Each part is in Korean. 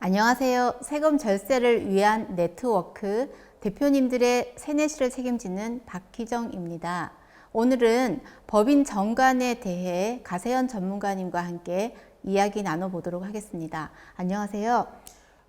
안녕하세요. 세금 절세를 위한 네트워크 대표님들의 세뇌시를 책임지는 박희정입니다. 오늘은 법인 정관에 대해 가세현 전문가님과 함께 이야기 나눠보도록 하겠습니다. 안녕하세요.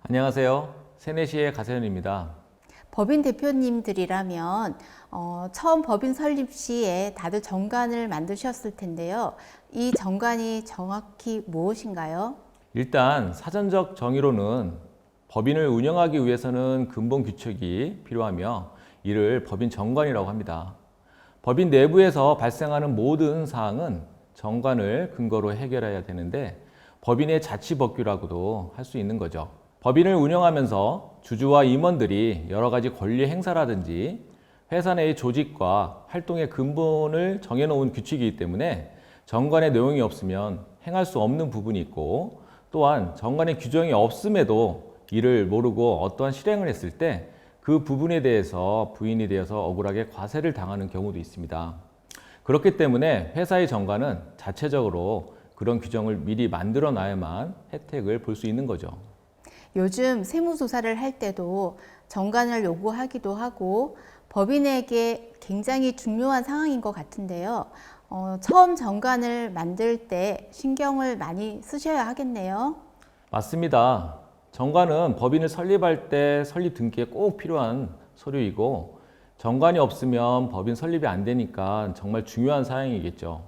안녕하세요. 세뇌시의 가세현입니다. 법인 대표님들이라면 처음 법인 설립 시에 다들 정관을 만드셨을 텐데요. 이 정관이 정확히 무엇인가요? 일단 사전적 정의로는 법인을 운영하기 위해서는 근본 규칙이 필요하며 이를 법인 정관이라고 합니다. 법인 내부에서 발생하는 모든 사항은 정관을 근거로 해결해야 되는데 법인의 자치법규라고도 할 수 있는 거죠. 법인을 운영하면서 주주와 임원들이 여러 가지 권리 행사라든지 회사 내의 조직과 활동의 근본을 정해놓은 규칙이기 때문에 정관의 내용이 없으면 행할 수 없는 부분이 있고, 또한 정관의 규정이 없음에도 이를 모르고 어떠한 실행을 했을 때 그 부분에 대해서 부인이 되어서 억울하게 과세를 당하는 경우도 있습니다. 그렇기 때문에 회사의 정관은 자체적으로 그런 규정을 미리 만들어 놔야만 혜택을 볼 수 있는 거죠. 요즘 세무조사를 할 때도 정관을 요구하기도 하고 법인에게 굉장히 중요한 상황인 것 같은데요. 처음 정관을 만들 때 신경을 많이 쓰셔야 하겠네요. 맞습니다. 정관은 법인을 설립할 때 설립 등기에 꼭 필요한 서류이고, 정관이 없으면 법인 설립이 안 되니까 정말 중요한 사항이겠죠.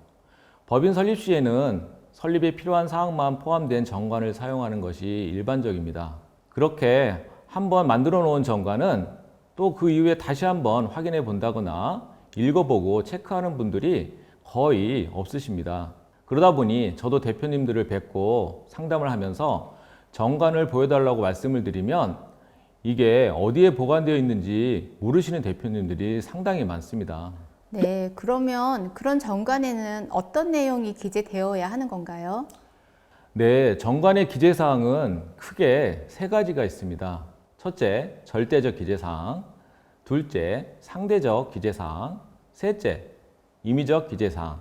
법인 설립 시에는 설립에 필요한 사항만 포함된 정관을 사용하는 것이 일반적입니다. 그렇게 한번 만들어 놓은 정관은 또 그 이후에 다시 한번 확인해 본다거나 읽어보고 체크하는 분들이 거의 없으십니다. 그러다 보니 저도 대표님들을 뵙고 상담을 하면서 정관을 보여달라고 말씀을 드리면 이게 어디에 보관되어 있는지 모르시는 대표님들이 상당히 많습니다. 네, 그러면 그런 정관에는 어떤 내용이 기재되어야 하는 건가요? 네, 정관의 기재사항은 크게 세 가지가 있습니다. 첫째, 절대적 기재사항. 둘째, 상대적 기재사항. 셋째, 임의적 기재사항.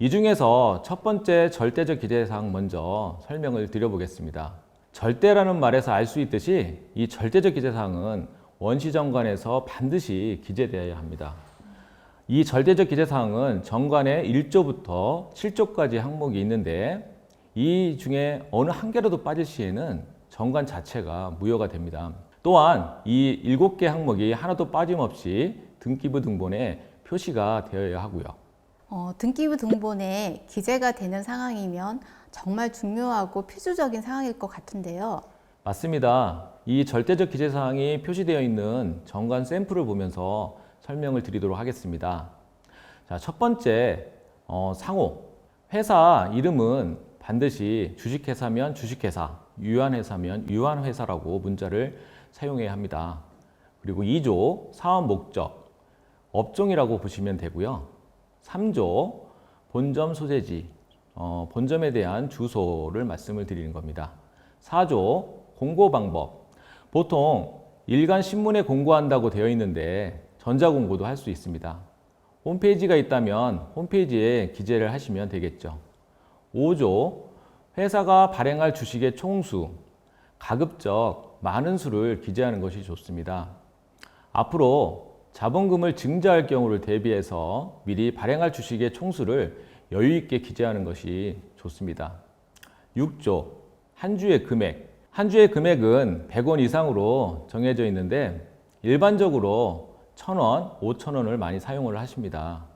이 중에서 첫 번째 절대적 기재사항 먼저 설명을 드려보겠습니다. 절대라는 말에서 알 수 있듯이 이 절대적 기재사항은 원시정관에서 반드시 기재되어야 합니다. 이 절대적 기재사항은 정관의 1조부터 7조까지 항목이 있는데 이 중에 어느 한 개라도 빠질 시에는 정관 자체가 무효가 됩니다. 또한 이 7개 항목이 하나도 빠짐없이 등기부 등본에 표시가 되어야 하고요. 등기부 등본에 기재가 되는 상황이면 정말 중요하고 필수적인 상황일 것 같은데요. 맞습니다. 이 절대적 기재사항이 표시되어 있는 정관 샘플을 보면서 설명을 드리도록 하겠습니다. 자, 첫 번째, 상호. 회사 이름은 반드시 주식회사면 주식회사, 유한회사면 유한회사라고 문자를 사용해야 합니다. 그리고 2조, 사업 목적, 업종이라고 보시면 되고요. 3조, 본점 소재지, 본점에 대한 주소를 말씀을 드리는 겁니다. 4조, 공고 방법. 보통 일간 신문에 공고한다고 되어 있는데 전자공고도 할 수 있습니다. 홈페이지가 있다면 홈페이지에 기재를 하시면 되겠죠. 5조, 회사가 발행할 주식의 총수, 가급적 많은 수를 기재하는 것이 좋습니다. 앞으로 자본금을 증자할 경우를 대비해서 미리 발행할 주식의 총수를 여유 있게 기재하는 것이 좋습니다. 6조, 한 주의 금액. 한 주의 금액은 100원 이상으로 정해져 있는데 일반적으로 1,000원, 5,000원을 많이 사용을 하십니다.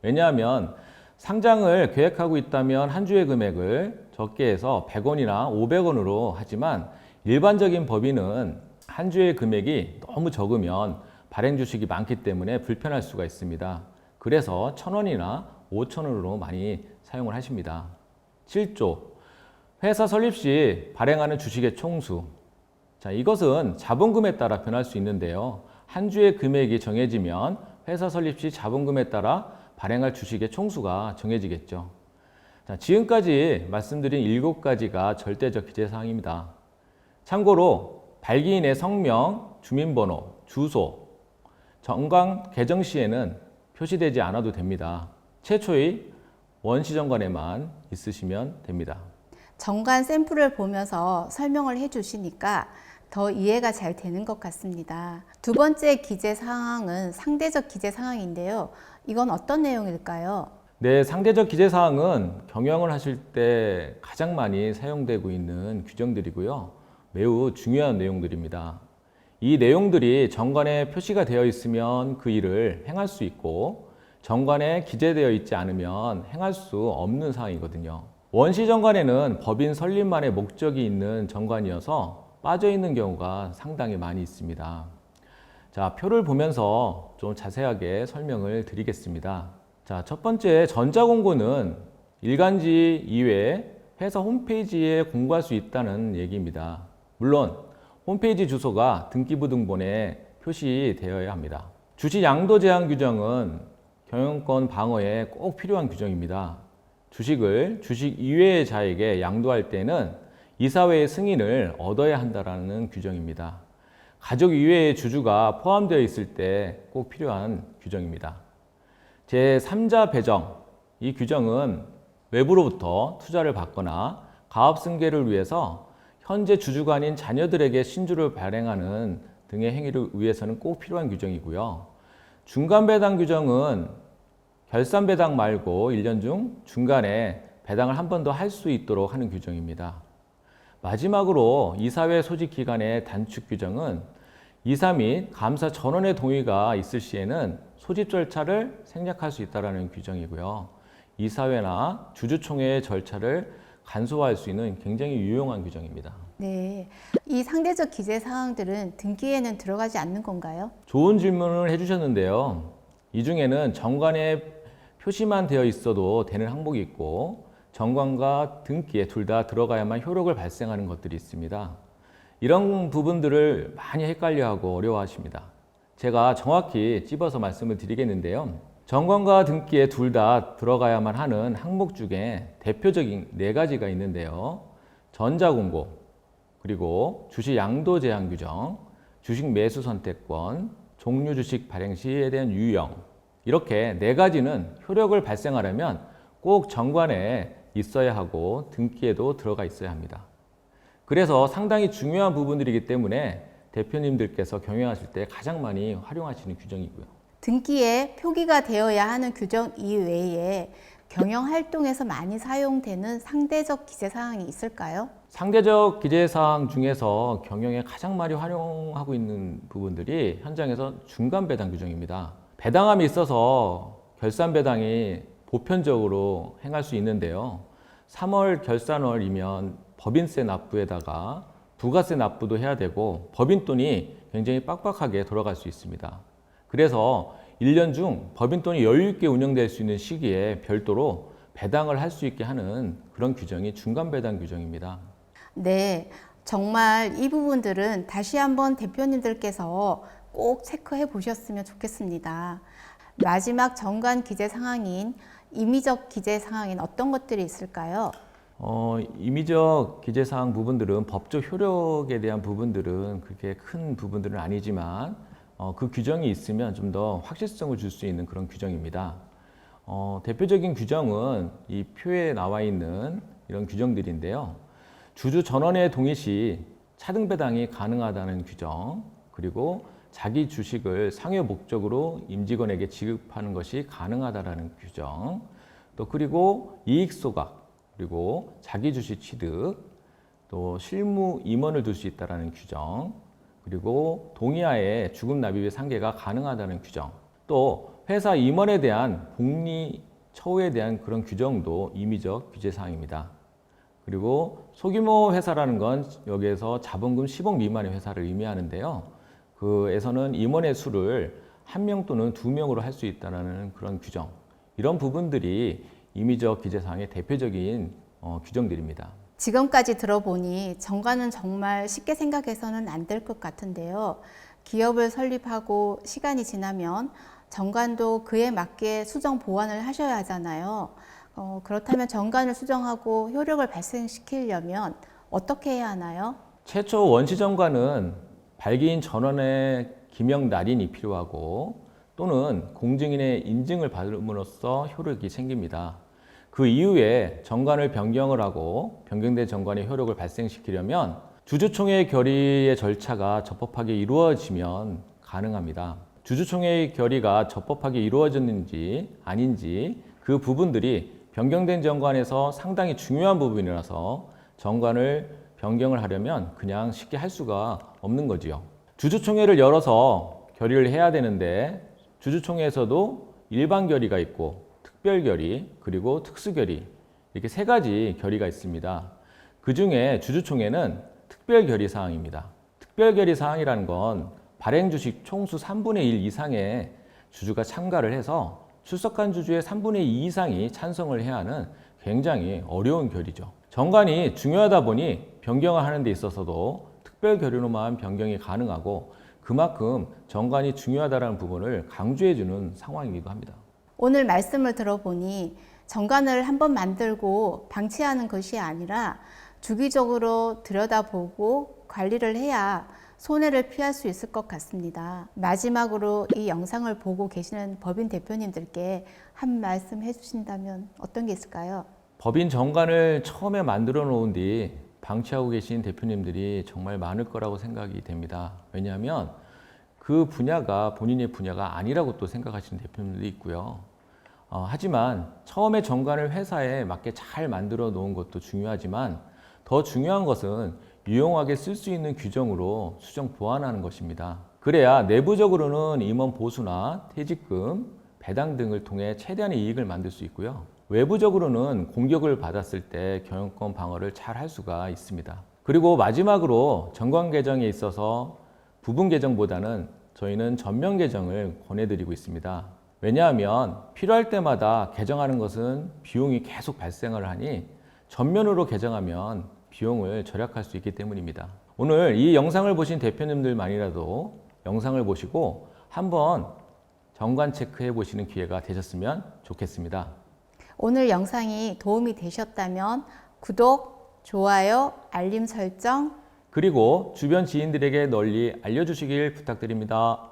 왜냐하면 상장을 계획하고 있다면 한 주의 금액을 적게 해서 100원이나 500원으로 하지만 일반적인 법인은 한 주의 금액이 너무 적으면 발행 주식이 많기 때문에 불편할 수가 있습니다. 그래서 1,000원이나 5,000원으로 많이 사용을 하십니다. 7조, 회사 설립 시 발행하는 주식의 총수. 자, 이것은 자본금에 따라 변할 수 있는데요. 한 주의 금액이 정해지면 회사 설립 시 자본금에 따라 발행할 주식의 총수가 정해지겠죠. 자, 지금까지 말씀드린 7가지가 절대적 기재사항입니다. 참고로 발기인의 성명, 주민번호, 주소, 정관 개정 시에는 표시되지 않아도 됩니다. 최초의 원시정관에만 있으시면 됩니다. 정관 샘플을 보면서 설명을 해 주시니까 더 이해가 잘 되는 것 같습니다. 두 번째 기재 사항은 상대적 기재 사항인데요. 이건 어떤 내용일까요? 네, 상대적 기재 사항은 경영을 하실 때 가장 많이 사용되고 있는 규정들이고요. 매우 중요한 내용들입니다. 이 내용들이 정관에 표시가 되어 있으면 그 일을 행할 수 있고 정관에 기재되어 있지 않으면 행할 수 없는 사항이거든요. 원시 정관에는 법인 설립만의 목적이 있는 정관이어서 빠져 있는 경우가 상당히 많이 있습니다. 자, 표를 보면서 좀 자세하게 설명을 드리겠습니다. 자, 첫 번째 전자공고는 일간지 이외에 회사 홈페이지에 공고할 수 있다는 얘기입니다. 물론 홈페이지 주소가 등기부 등본에 표시되어야 합니다. 주식 양도 제한 규정은 경영권 방어에 꼭 필요한 규정입니다. 주식을 주식 이외의 자에게 양도할 때는 이사회의 승인을 얻어야 한다는 규정입니다. 가족 이외의 주주가 포함되어 있을 때 꼭 필요한 규정입니다. 제3자 배정, 이 규정은 외부로부터 투자를 받거나 가업 승계를 위해서 현재 주주가 아닌 자녀들에게 신주를 발행하는 등의 행위를 위해서는 꼭 필요한 규정이고요. 중간 배당 규정은 결산 배당 말고 1년 중 중간에 배당을 한 번 더 할 수 있도록 하는 규정입니다. 마지막으로 이사회 소집 기간의 단축 규정은 이사 및 감사 전원의 동의가 있을 시에는 소집 절차를 생략할 수 있다는 규정이고요. 이사회나 주주총회의 절차를 간소화할 수 있는 굉장히 유용한 규정입니다. 네, 이 상대적 기재 사항들은 등기에는 들어가지 않는 건가요? 좋은 질문을 해주셨는데요. 이 중에는 정관에 표시만 되어 있어도 되는 항목이 있고 정관과 등기에 둘 다 들어가야만 효력을 발생하는 것들이 있습니다. 이런 부분들을 많이 헷갈려하고 어려워하십니다. 제가 정확히 찝어서 말씀을 드리겠는데요. 정관과 등기에 둘 다 들어가야만 하는 항목 중에 대표적인 4가지가 있는데요. 전자공고, 그리고 주식 양도 제한 규정, 주식 매수 선택권, 종류 주식 발행 시에 대한 유형, 이렇게 4가지는 효력을 발생하려면 꼭 정관에 있어야 하고 등기에도 들어가 있어야 합니다. 그래서 상당히 중요한 부분들이기 때문에 대표님들께서 경영하실 때 가장 많이 활용하시는 규정이고요. 등기에 표기가 되어야 하는 규정 이외에 경영 활동에서 많이 사용되는 상대적 기재 사항이 있을까요? 상대적 기재 사항 중에서 경영에 가장 많이 활용하고 있는 부분들이 현장에서 중간 배당 규정입니다. 배당함이 있어서 결산 배당이 보편적으로 행할 수 있는데요. 3월 결산월이면 법인세 납부에다가 부가세 납부도 해야 되고 법인 돈이 굉장히 빡빡하게 돌아갈 수 있습니다. 그래서 1년 중 법인 돈이 여유 있게 운영될 수 있는 시기에 별도로 배당을 할 수 있게 하는 그런 규정이 중간 배당 규정입니다. 네, 정말 이 부분들은 다시 한번 대표님들께서 꼭 체크해 보셨으면 좋겠습니다. 마지막 정관 기재 상황인 임의적 기재 상황인 어떤 것들이 있을까요? 임의적 기재사항 부분들은 법적 효력에 대한 부분들은 그렇게 큰 부분들은 아니지만 그 규정이 있으면 좀 더 확실성을 줄 수 있는 그런 규정입니다. 대표적인 규정은 이 표에 나와 있는 이런 규정들인데요. 주주 전원의 동의 시 차등 배당이 가능하다는 규정, 그리고 자기 주식을 상여 목적으로 임직원에게 지급하는 것이 가능하다는 규정, 또 그리고 이익 소각, 그리고 자기 주식 취득, 또 실무 임원을 둘 수 있다는 규정, 그리고 동의하에 주금 납입의 상계가 가능하다는 규정, 또 회사 임원에 대한 복리 처우에 대한 그런 규정도 임의적 규제 사항입니다. 그리고 소규모 회사라는 건 여기에서 자본금 10억 미만의 회사를 의미하는데요. 그에서는 임원의 수를 1명 또는 2명으로 할 수 있다는 그런 규정, 이런 부분들이 임의적 기재사항의 대표적인 규정들입니다. 지금까지 들어보니 정관은 정말 쉽게 생각해서는 안 될 것 같은데요. 기업을 설립하고 시간이 지나면 정관도 그에 맞게 수정 보완을 하셔야 하잖아요. 그렇다면 정관을 수정하고 효력을 발생시키려면 어떻게 해야 하나요? 최초 원시정관은 발기인 전원의 기명 날인이 필요하고 또는 공증인의 인증을 받음으로써 효력이 생깁니다. 그 이후에 정관을 변경을 하고 변경된 정관의 효력을 발생시키려면 주주총회 결의의 절차가 적법하게 이루어지면 가능합니다. 주주총회 결의가 적법하게 이루어졌는지 아닌지 그 부분들이 변경된 정관에서 상당히 중요한 부분이라서 정관을 변경을 하려면 그냥 쉽게 할 수가 없는 거지요. 주주총회를 열어서 결의를 해야 되는데 주주총회에서도 일반 결의가 있고 특별 결의 그리고 특수 결의 이렇게 세 가지 결의가 있습니다. 그 중에 주주총회는 특별 결의 사항입니다. 특별 결의 사항이라는 건 발행 주식 총수 3분의 1 이상의 주주가 참가를 해서 출석한 주주의 3분의 2 이상이 찬성을 해야 하는 굉장히 어려운 결의죠. 정관이 중요하다 보니 변경을 하는 데 있어서도 특별 결의로만 변경이 가능하고 그만큼 정관이 중요하다는 부분을 강조해주는 상황이기도 합니다. 오늘 말씀을 들어보니 정관을 한번 만들고 방치하는 것이 아니라 주기적으로 들여다보고 관리를 해야 손해를 피할 수 있을 것 같습니다. 마지막으로 이 영상을 보고 계시는 법인 대표님들께 한 말씀 해주신다면 어떤 게 있을까요? 법인 정관을 처음에 만들어 놓은 뒤 방치하고 계신 대표님들이 정말 많을 거라고 생각이 됩니다. 왜냐하면 그 분야가 본인의 분야가 아니라고 또 생각하시는 대표님들도 있고요. 하지만 처음에 정관을 회사에 맞게 잘 만들어 놓은 것도 중요하지만 더 중요한 것은 유용하게 쓸 수 있는 규정으로 수정 보완하는 것입니다. 그래야 내부적으로는 임원 보수나 퇴직금, 배당 등을 통해 최대한의 이익을 만들 수 있고요. 외부적으로는 공격을 받았을 때 경영권 방어를 잘 할 수가 있습니다. 그리고 마지막으로 정관 개정에 있어서 부분 개정보다는 저희는 전면 개정을 권해드리고 있습니다. 왜냐하면 필요할 때마다 개정하는 것은 비용이 계속 발생을 하니 전면으로 개정하면 비용을 절약할 수 있기 때문입니다. 오늘 이 영상을 보신 대표님들만이라도 영상을 보시고 한번 정관 체크해 보시는 기회가 되셨으면 좋겠습니다. 오늘 영상이 도움이 되셨다면 구독, 좋아요, 알림 설정 그리고 주변 지인들에게 널리 알려주시길 부탁드립니다.